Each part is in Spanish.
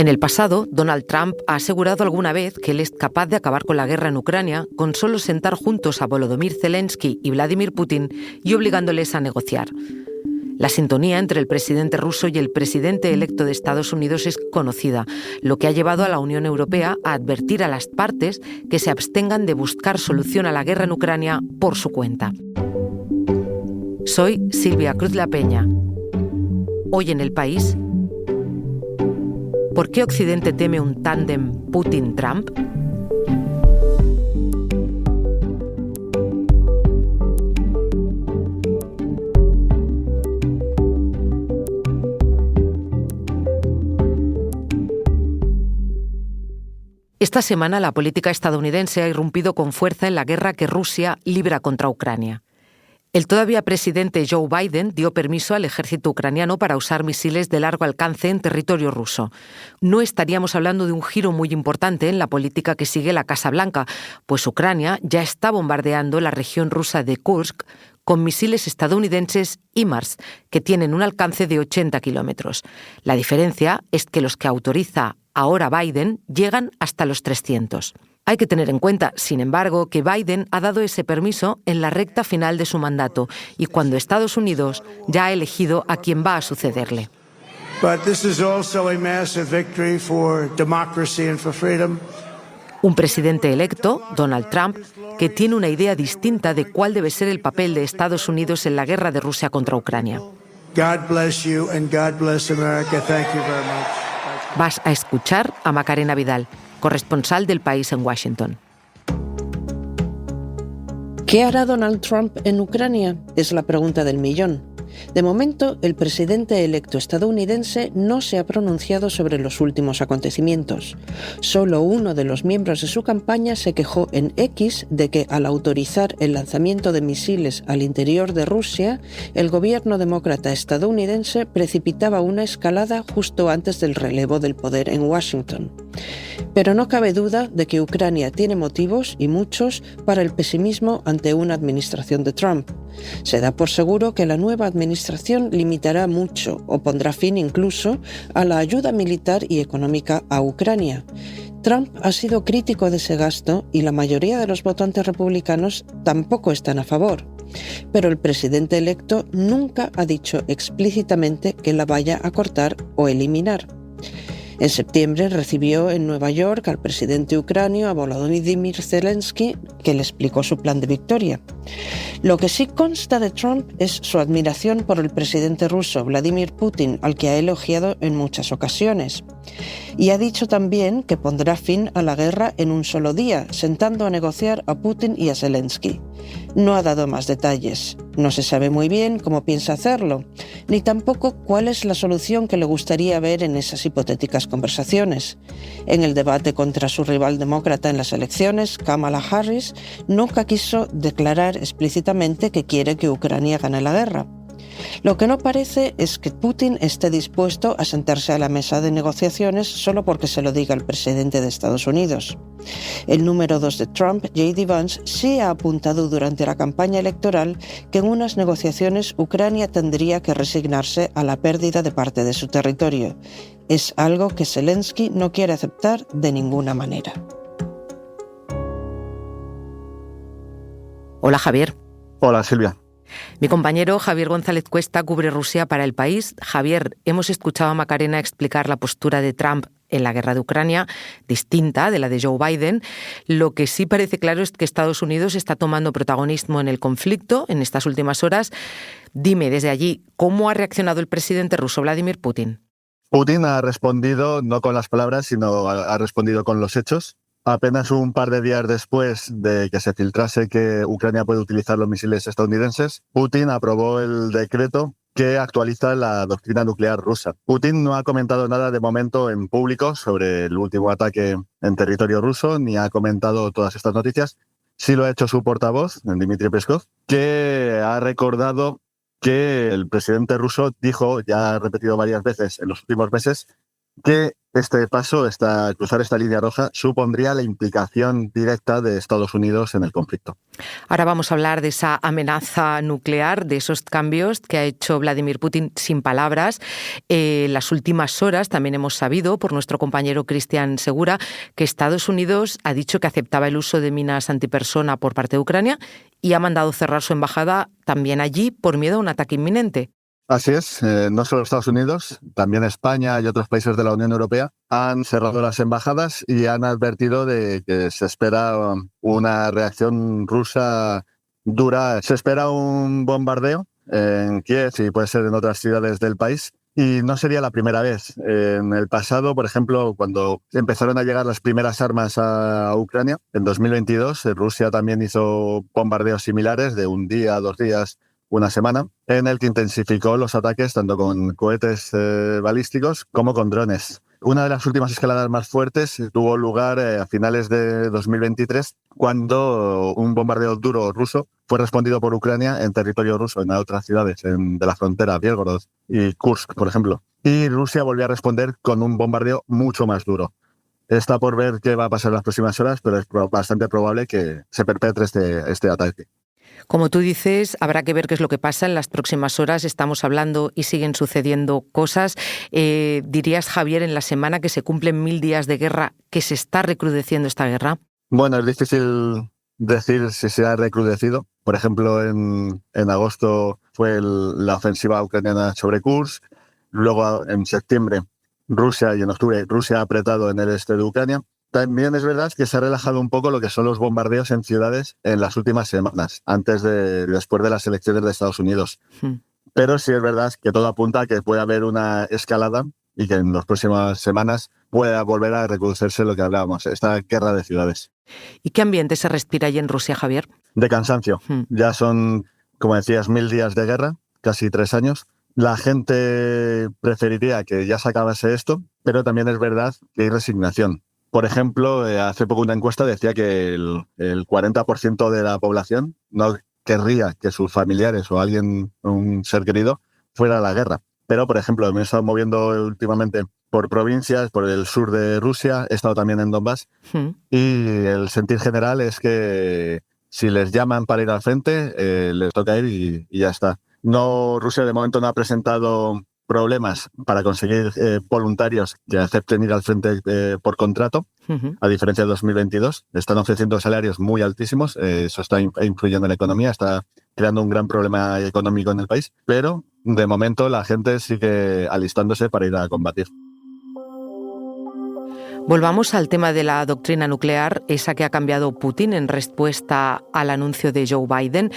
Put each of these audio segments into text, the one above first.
En el pasado, Donald Trump ha asegurado alguna vez que él es capaz de acabar con la guerra en Ucrania con solo sentar juntos a Volodymyr Zelensky y Vladimir Putin y obligándoles a negociar. La sintonía entre el presidente ruso y el presidente electo de Estados Unidos es conocida, lo que ha llevado a la Unión Europea a advertir a las partes que se abstengan de buscar solución a la guerra en Ucrania por su cuenta. Soy Silvia Cruz La Peña. Hoy en El País, ¿por qué Occidente teme un tándem Putin-Trump? Esta semana la política estadounidense ha irrumpido con fuerza en la guerra que Rusia libra contra Ucrania. El todavía presidente Joe Biden dio permiso al ejército ucraniano para usar misiles de largo alcance en territorio ruso. No estaríamos hablando de un giro muy importante en la política que sigue la Casa Blanca, pues Ucrania ya está bombardeando la región rusa de Kursk con misiles estadounidenses HIMARS, que tienen un alcance de 80 kilómetros. La diferencia es que los que autoriza ahora Biden llegan hasta los 300. Hay que tener en cuenta, sin embargo, que Biden ha dado ese permiso en la recta final de su mandato y cuando Estados Unidos ya ha elegido a quien va a sucederle. Un presidente electo, Donald Trump, que tiene una idea distinta de cuál debe ser el papel de Estados Unidos en la guerra de Rusia contra Ucrania. Vas a escuchar a Macarena Vidal, corresponsal del País en Washington. ¿Qué hará Donald Trump en Ucrania? Es la pregunta del millón. De momento, el presidente electo estadounidense no se ha pronunciado sobre los últimos acontecimientos. Solo uno de los miembros de su campaña se quejó en X de que, al autorizar el lanzamiento de misiles al interior de Rusia, el gobierno demócrata estadounidense precipitaba una escalada justo antes del relevo del poder en Washington. Pero no cabe duda de que Ucrania tiene motivos, y muchos, para el pesimismo ante una administración de Trump. Se da por seguro que la nueva administración limitará mucho o pondrá fin incluso a la ayuda militar y económica a Ucrania. Trump ha sido crítico de ese gasto y la mayoría de los votantes republicanos tampoco están a favor. Pero el presidente electo nunca ha dicho explícitamente que la vaya a cortar o eliminar. En septiembre recibió en Nueva York al presidente ucranio, a Volodymyr Zelensky, que le explicó su plan de victoria. Lo que sí consta de Trump es su admiración por el presidente ruso, Vladimir Putin, al que ha elogiado en muchas ocasiones. Y ha dicho también que pondrá fin a la guerra en un solo día, sentando a negociar a Putin y a Zelensky. No ha dado más detalles. No se sabe muy bien cómo piensa hacerlo, ni tampoco cuál es la solución que le gustaría ver en esas hipotéticas conversaciones. En el debate contra su rival demócrata en las elecciones, Kamala Harris, nunca quiso declarar explícitamente que quiere que Ucrania gane la guerra. Lo que no parece es que Putin esté dispuesto a sentarse a la mesa de negociaciones solo porque se lo diga el presidente de Estados Unidos. El número 2 de Trump, J.D. Vance, sí ha apuntado durante la campaña electoral que en unas negociaciones Ucrania tendría que resignarse a la pérdida de parte de su territorio. Es algo que Zelensky no quiere aceptar de ninguna manera. Hola, Javier. Hola, Silvia. Mi compañero Javier González Cuesta cubre Rusia para El País. Javier, hemos escuchado a Macarena explicar la postura de Trump en la guerra de Ucrania, distinta de la de Joe Biden. Lo que sí parece claro es que Estados Unidos está tomando protagonismo en el conflicto en estas últimas horas. Dime desde allí, ¿cómo ha reaccionado el presidente ruso Vladimir Putin? Putin ha respondido no con las palabras, sino ha respondido con los hechos. Apenas un par de días después de que se filtrase que Ucrania puede utilizar los misiles estadounidenses, Putin aprobó el decreto que actualiza la doctrina nuclear rusa. Putin no ha comentado nada de momento en público sobre el último ataque en territorio ruso, ni ha comentado todas estas noticias. Sí lo ha hecho su portavoz, Dmitry Peskov, que ha recordado que el presidente ruso dijo, ya ha repetido varias veces en los últimos meses, que Este paso, cruzar esta línea roja, supondría la implicación directa de Estados Unidos en el conflicto. Ahora vamos a hablar de esa amenaza nuclear, de esos cambios que ha hecho Vladimir Putin sin palabras. En las últimas horas también hemos sabido, por nuestro compañero Cristian Segura, que Estados Unidos ha dicho que aceptaba el uso de minas antipersona por parte de Ucrania y ha mandado cerrar su embajada también allí por miedo a un ataque inminente. Así es, no solo Estados Unidos, también España y otros países de la Unión Europea han cerrado las embajadas y han advertido de que se espera una reacción rusa dura. Se espera un bombardeo en Kiev y puede ser en otras ciudades del país. Y no sería la primera vez. En el pasado, por ejemplo, cuando empezaron a llegar las primeras armas a Ucrania, en 2022, Rusia también hizo bombardeos similares de un día, 2 días, una semana, en el que intensificó los ataques tanto con cohetes balísticos como con drones. Una de las últimas escaladas más fuertes tuvo lugar a finales de 2023, cuando un bombardeo duro ruso fue respondido por Ucrania en territorio ruso, en otras ciudades de la frontera, Belgorod y Kursk, por ejemplo. Y Rusia volvió a responder con un bombardeo mucho más duro. Está por ver qué va a pasar en las próximas horas, pero es bastante probable que se perpetre este ataque. Como tú dices, habrá que ver qué es lo que pasa en las próximas horas. Estamos hablando y siguen sucediendo cosas. ¿Dirías, Javier, en la semana que se cumplen 1000 días de guerra, que se está recrudeciendo esta guerra? Bueno, es difícil decir si se ha recrudecido. Por ejemplo, en agosto fue la ofensiva ucraniana sobre Kursk. Luego, en septiembre, Rusia, y en octubre, Rusia ha apretado en el este de Ucrania. También es verdad que se ha relajado un poco lo que son los bombardeos en ciudades en las últimas semanas, después de las elecciones de Estados Unidos. Pero sí es verdad que todo apunta a que puede haber una escalada y que en las próximas semanas pueda volver a recrudecerse lo que hablábamos, esta guerra de ciudades. ¿Y qué ambiente se respira allí en Rusia, Javier? De cansancio. Ya son, como decías, 1000 días de guerra, casi 3 años. La gente preferiría que ya se acabase esto, pero también es verdad que hay resignación. Por ejemplo, hace poco una encuesta decía que el 40% de la población no querría que sus familiares o alguien, un ser querido, fuera a la guerra. Pero, por ejemplo, me he estado moviendo últimamente por provincias, por el sur de Rusia, he estado también en Donbass, y el sentir general es que si les llaman para ir al frente, les toca ir y ya está. Rusia de momento no ha presentado problemas para conseguir voluntarios que acepten ir al frente por contrato, a diferencia de 2022. Están ofreciendo salarios muy altísimos, eso está influyendo en la economía, está creando un gran problema económico en el país, pero de momento la gente sigue alistándose para ir a combatir. Volvamos al tema de la doctrina nuclear, esa que ha cambiado Putin en respuesta al anuncio de Joe Biden.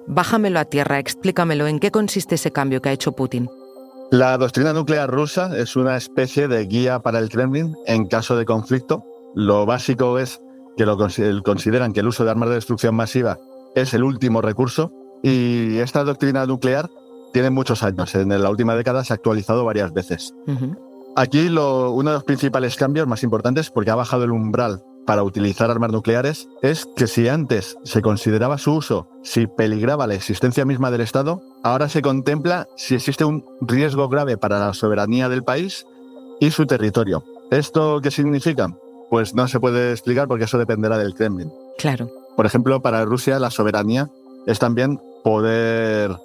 Bájamelo a tierra, explícamelo, ¿en qué consiste ese cambio que ha hecho Putin? La doctrina nuclear rusa es una especie de guía para el Kremlin en caso de conflicto. Lo básico es que consideran que el uso de armas de destrucción masiva es el último recurso, y esta doctrina nuclear tiene muchos años. En la última década se ha actualizado varias veces. Aquí uno de los principales cambios más importantes, porque ha bajado el umbral para utilizar armas nucleares, es que si antes se consideraba su uso si peligraba la existencia misma del Estado, ahora se contempla si existe un riesgo grave para la soberanía del país y su territorio. ¿Esto qué significa? Pues no se puede explicar porque eso dependerá del Kremlin. Claro. Por ejemplo, para Rusia la soberanía es también poder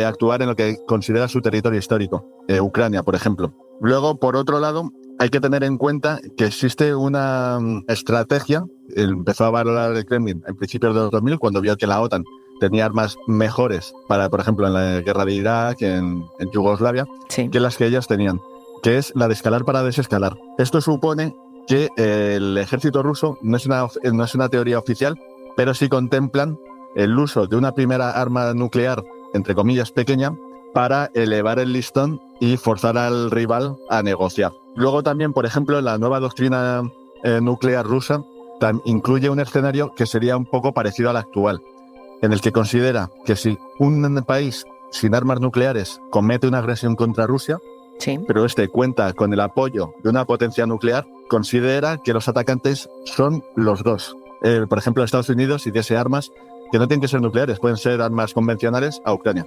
actuar en lo que considera su territorio histórico, Ucrania, por ejemplo. Luego, por otro lado, hay que tener en cuenta que existe una estrategia, empezó a valorar el Kremlin en principios de los 2000, cuando vio que la OTAN tenía armas mejores para, por ejemplo, en la guerra de Irak, en Yugoslavia, que las que ellas tenían, que es la de escalar para desescalar. Esto supone que el ejército ruso no es una teoría oficial, pero sí contemplan el uso de una primera arma nuclear, entre comillas, pequeña, para elevar el listón y forzar al rival a negociar. Luego también, por ejemplo, la nueva doctrina nuclear rusa incluye un escenario que sería un poco parecido al actual, en el que considera que si un país sin armas nucleares comete una agresión contra Rusia, pero este cuenta con el apoyo de una potencia nuclear, considera que los atacantes son los dos. Por ejemplo, Estados Unidos, si diese armas, que no tienen que ser nucleares, pueden ser armas convencionales, a Ucrania.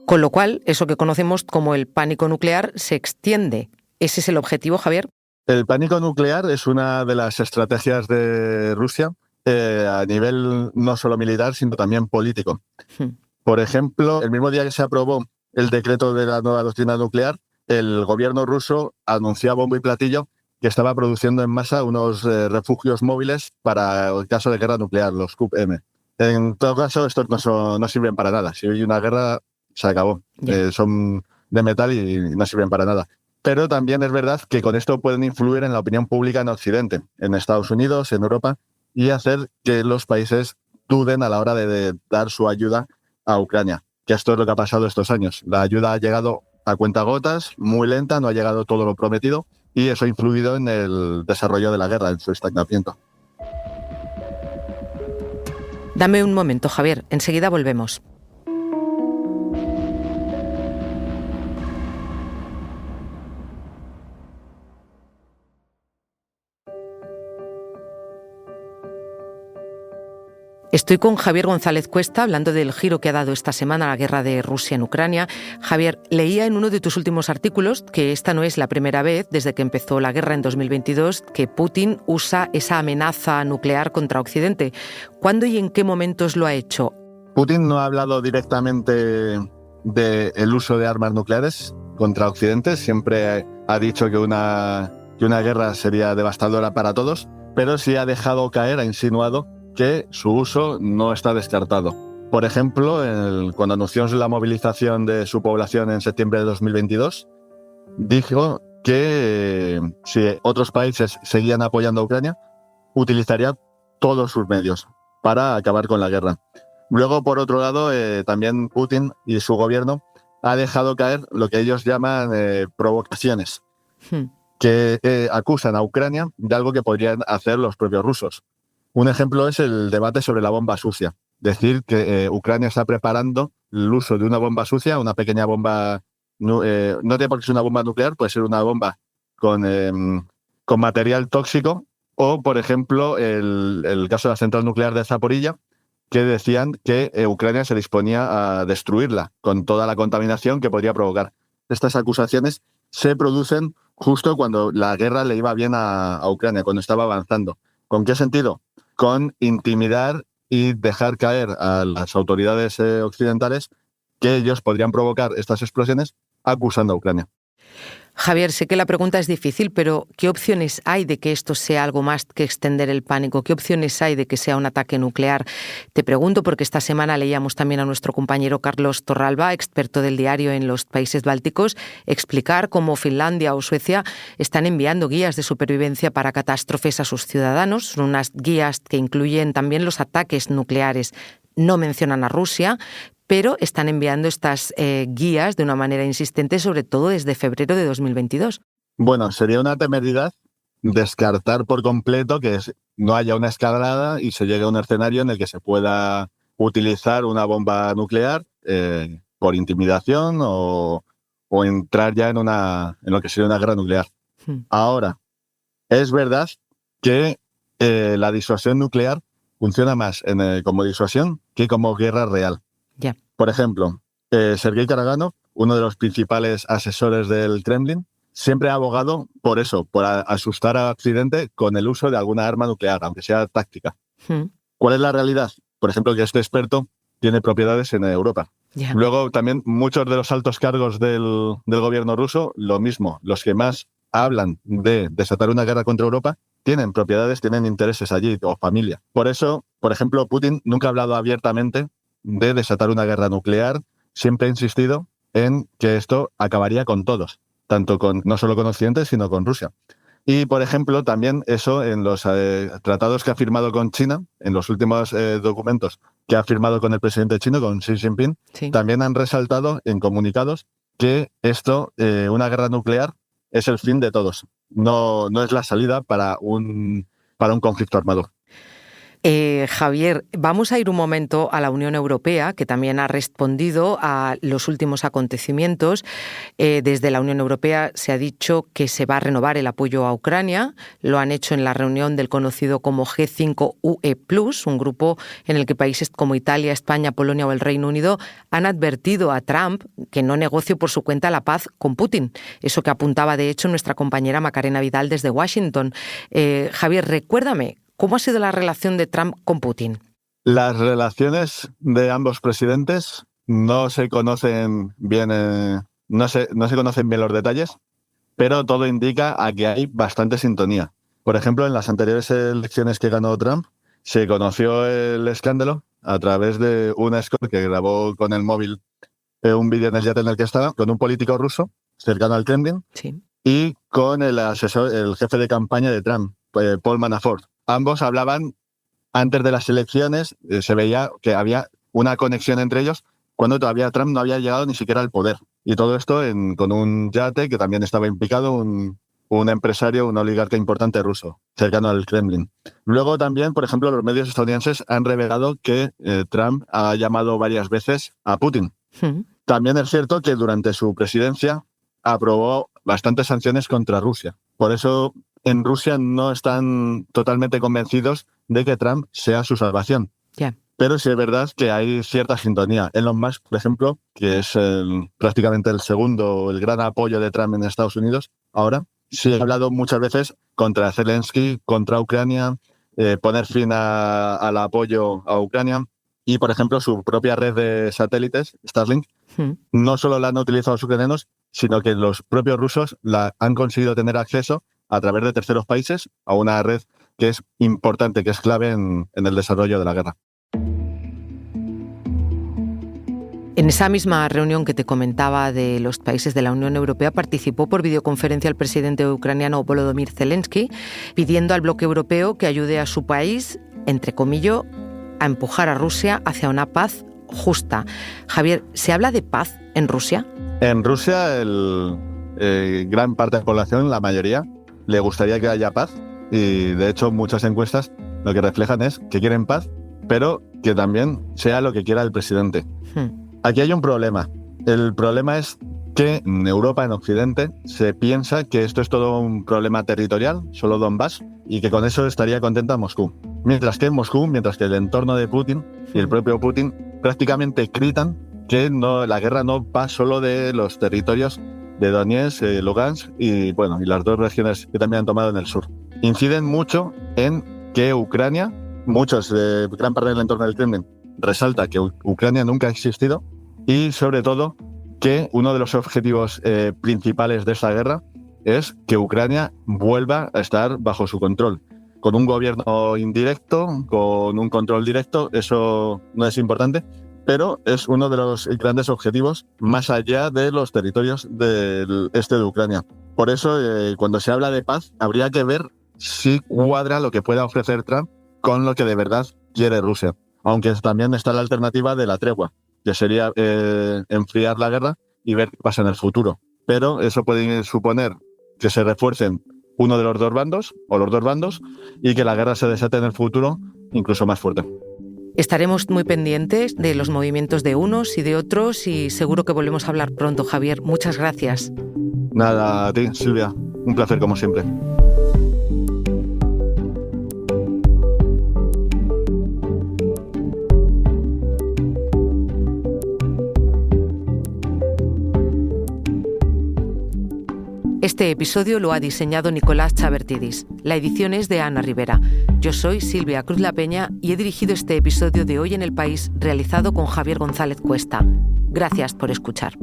Con lo cual, eso que conocemos como el pánico nuclear se extiende. ¿Ese es el objetivo, Javier? El pánico nuclear es una de las estrategias de Rusia a nivel no solo militar, sino también político. Por ejemplo, el mismo día que se aprobó el decreto de la nueva doctrina nuclear, el gobierno ruso anunció a bombo y platillo que estaba produciendo en masa unos refugios móviles para el caso de guerra nuclear, los CUP-M. En todo caso, estos no sirven para nada. Si hay una guerra, se acabó. Son de metal y no sirven para nada. Pero también es verdad que con esto pueden influir en la opinión pública en Occidente, en Estados Unidos, en Europa, y hacer que los países duden a la hora de dar su ayuda a Ucrania. Que esto es lo que ha pasado estos años. La ayuda ha llegado a cuentagotas, muy lenta, no ha llegado todo lo prometido, y eso ha influido en el desarrollo de la guerra, en su estancamiento. Dame un momento, Javier. Enseguida volvemos. Estoy con Javier González Cuesta hablando del giro que ha dado esta semana la guerra de Rusia en Ucrania. Javier, leía en uno de tus últimos artículos que esta no es la primera vez desde que empezó la guerra en 2022 que Putin usa esa amenaza nuclear contra Occidente. ¿Cuándo y en qué momentos lo ha hecho? Putin no ha hablado directamente del uso de armas nucleares contra Occidente. Siempre ha dicho que una guerra sería devastadora para todos, pero sí ha dejado caer, ha insinuado que su uso no está descartado. Por ejemplo, cuando anunció la movilización de su población en septiembre de 2022, dijo que si otros países seguían apoyando a Ucrania, utilizaría todos sus medios para acabar con la guerra. Luego, por otro lado, también Putin y su gobierno ha dejado caer lo que ellos llaman provocaciones, que acusan a Ucrania de algo que podrían hacer los propios rusos. Un ejemplo es el debate sobre la bomba sucia. Decir que Ucrania está preparando el uso de una bomba sucia, una pequeña bomba, no tiene por qué ser una bomba nuclear, puede ser una bomba con material tóxico, o, por ejemplo, el caso de la central nuclear de Zaporilla, que decían que Ucrania se disponía a destruirla con toda la contaminación que podría provocar. Estas acusaciones se producen justo cuando la guerra le iba bien a Ucrania, cuando estaba avanzando. ¿Con qué sentido? Con intimidar y dejar caer a las autoridades occidentales que ellos podrían provocar estas explosiones acusando a Ucrania. Javier, sé que la pregunta es difícil, pero ¿qué opciones hay de que esto sea algo más que extender el pánico? ¿Qué opciones hay de que sea un ataque nuclear? Te pregunto porque esta semana leíamos también a nuestro compañero Carlos Torralba, experto del diario en los países bálticos, explicar cómo Finlandia o Suecia están enviando guías de supervivencia para catástrofes a sus ciudadanos. Son unas guías que incluyen también los ataques nucleares. No mencionan a Rusia, pero están enviando estas guías de una manera insistente, sobre todo desde febrero de 2022. Bueno, sería una temeridad descartar por completo que no haya una escalada y se llegue a un escenario en el que se pueda utilizar una bomba nuclear por intimidación o entrar ya en lo que sería una guerra nuclear. Ahora, es verdad que la disuasión nuclear funciona más como disuasión que como guerra real. Por ejemplo, Sergei Karaganov, uno de los principales asesores del Kremlin, siempre ha abogado por eso, por asustar a Occidente con el uso de alguna arma nuclear, aunque sea táctica. ¿Cuál es la realidad? Por ejemplo, que este experto tiene propiedades en Europa. Luego, también muchos de los altos cargos del gobierno ruso, lo mismo, los que más hablan de desatar una guerra contra Europa, tienen propiedades, tienen intereses allí o familia. Por eso, por ejemplo, Putin nunca ha hablado abiertamente de desatar una guerra nuclear, siempre ha insistido en que esto acabaría con todos, tanto no solo con Occidente, sino con Rusia. Y, por ejemplo, también eso en los tratados que ha firmado con China, en los últimos documentos que ha firmado con el presidente chino, con Xi Jinping, también han resaltado en comunicados que una guerra nuclear, es el fin de todos. No es la salida para un conflicto armado. Javier, vamos a ir un momento a la Unión Europea, que también ha respondido a los últimos acontecimientos. Desde la Unión Europea se ha dicho que se va a renovar el apoyo a Ucrania. Lo han hecho en la reunión del conocido como G5UE+, un grupo en el que países como Italia, España, Polonia o el Reino Unido han advertido a Trump que no negocie por su cuenta la paz con Putin. Eso que apuntaba, de hecho, nuestra compañera Macarena Vidal desde Washington. Javier, recuérdame, ¿cómo ha sido la relación de Trump con Putin? Las relaciones de ambos presidentes no se conocen bien, no se conocen bien los detalles, pero todo indica a que hay bastante sintonía. Por ejemplo, en las anteriores elecciones que ganó Trump, se conoció el escándalo a través de un escort que grabó con el móvil un vídeo en el yate en el que estaba, con un político ruso cercano al Kremlin, sí, y con el jefe de campaña de Trump, Paul Manafort. Ambos hablaban antes de las elecciones, se veía que había una conexión entre ellos cuando todavía Trump no había llegado ni siquiera al poder. Y todo esto con un yate que también estaba implicado un empresario, un oligarca importante ruso, cercano al Kremlin. Luego también, por ejemplo, los medios estadounidenses han revelado que Trump ha llamado varias veces a Putin. También es cierto que durante su presidencia aprobó bastantes sanciones contra Rusia. Por eso en Rusia no están totalmente convencidos de que Trump sea su salvación. Yeah. Pero sí es verdad que hay cierta sintonía. Elon Musk, por ejemplo, que es prácticamente el gran apoyo de Trump en Estados Unidos ahora, sí ha hablado muchas veces contra Zelensky, contra Ucrania, poner fin al apoyo a Ucrania. Y, por ejemplo, su propia red de satélites, Starlink, no solo la han utilizado los ucranianos, sino que los propios rusos han conseguido tener acceso a través de terceros países a una red que es importante, que es clave en el desarrollo de la guerra. En esa misma reunión que te comentaba de los países de la Unión Europea participó por videoconferencia el presidente ucraniano Volodymyr Zelensky, pidiendo al bloque europeo que ayude a su país, entre comillas, a empujar a Rusia hacia una paz justa. Javier, ¿se habla de paz en Rusia? En Rusia, gran parte de la población, la mayoría, le gustaría que haya paz, y de hecho muchas encuestas lo que reflejan es que quieren paz, pero que también sea lo que quiera el presidente. Aquí hay un problema. El problema es que en Europa, en Occidente, se piensa que esto es todo un problema territorial, solo Donbass, y que con eso estaría contenta Moscú. Mientras que el entorno de Putin y el propio Putin prácticamente gritan que la guerra no va solo de los territorios de Donetsk, Lugansk y las dos regiones que también han tomado en el sur. Inciden mucho en que Ucrania, gran parte del entorno del Kremlin, resalta que Ucrania nunca ha existido y, sobre todo, que uno de los objetivos principales de esta guerra es que Ucrania vuelva a estar bajo su control. Con un gobierno indirecto, con un control directo, eso no es importante, pero es uno de los grandes objetivos más allá de los territorios del este de Ucrania. Por eso, cuando se habla de paz, habría que ver si cuadra lo que pueda ofrecer Trump con lo que de verdad quiere Rusia. Aunque también está la alternativa de la tregua, que sería enfriar la guerra y ver qué pasa en el futuro. Pero eso puede suponer que se refuercen uno de los dos bandos, o los dos bandos, y que la guerra se desate en el futuro incluso más fuerte. Estaremos muy pendientes de los movimientos de unos y de otros y seguro que volvemos a hablar pronto, Javier. Muchas gracias. Nada, a ti, Silvia. Un placer como siempre. Este episodio lo ha diseñado Nicolás Chabertidis. La edición es de Ana Rivera. Yo soy Silvia Cruz La Peña y he dirigido este episodio de Hoy en el País realizado con Javier González Cuesta. Gracias por escuchar.